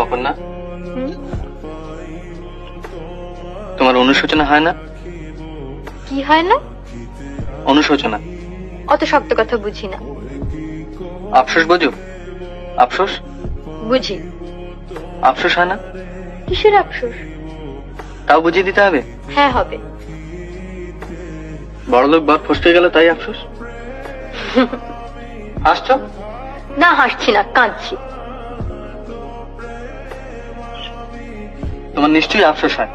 অপর্ণা, তোমার অনুশোচনা হয় না? কি হয় না? অনুশোচনা। অত শক্ত কথা বুঝি না। আফসোস বোঝো? আফসোস বুঝি। আফসোস হয় না? কিসের আফসোস? তাও বুঝিয়ে দিতে হবে। হ্যাঁ হবে। বড়লোক বর ফসকে গেল তাই আফসোস? হাসছো? না হাসছি না, কাঁদছি। তোমার নিশ্চয়ই আফসোস হয়,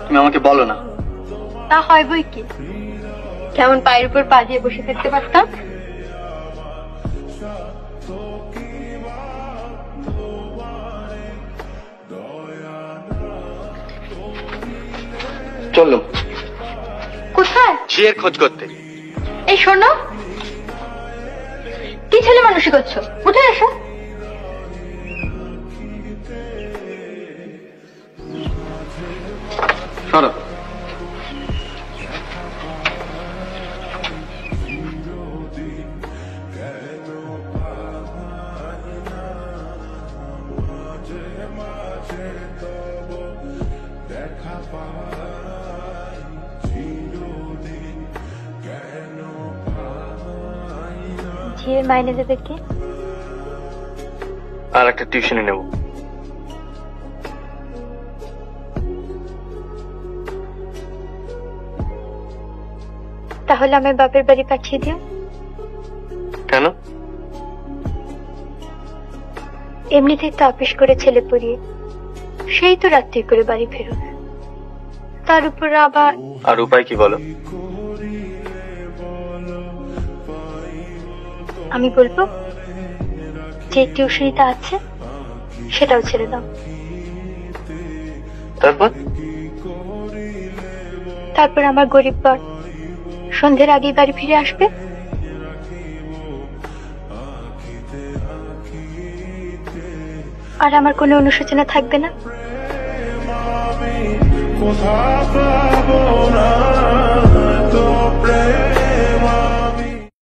তুমি আমাকে বলো না। তা হয় বই কি, কেমন পায়ের উপর পা দিয়ে বসে থাকতে পারতাম। চলো। কোথায়? ঝিয়ের খোঁজ করতে। এই শোনো, কি ছেলে মানুষই করছো, উঠে এসো। সরো। ঝিয়ের মাইনে দেবে কে? আর একটা টিউশনে নেব। তাহলে আমার বাপের বাড়ি পাঠিয়ে দিও। কেন? এমনিতেই তো অফিস করে ছেলে পড়িয়ে সেই তো রাত্রি করে বাড়ি ফেরো, তার উপর আবার। আর উপায় কি বলো? আমি বলবো যে টিউশনিটা আছে সেটাও ছেড়ে দাও। তারপর আমার গরিব বর সন্ধ্যের আগেই বাড়ি ফিরে আসবে, আর আমার কোনো অনুশোচনা থাকবে না। কোথা পাবো না তো প্রেম।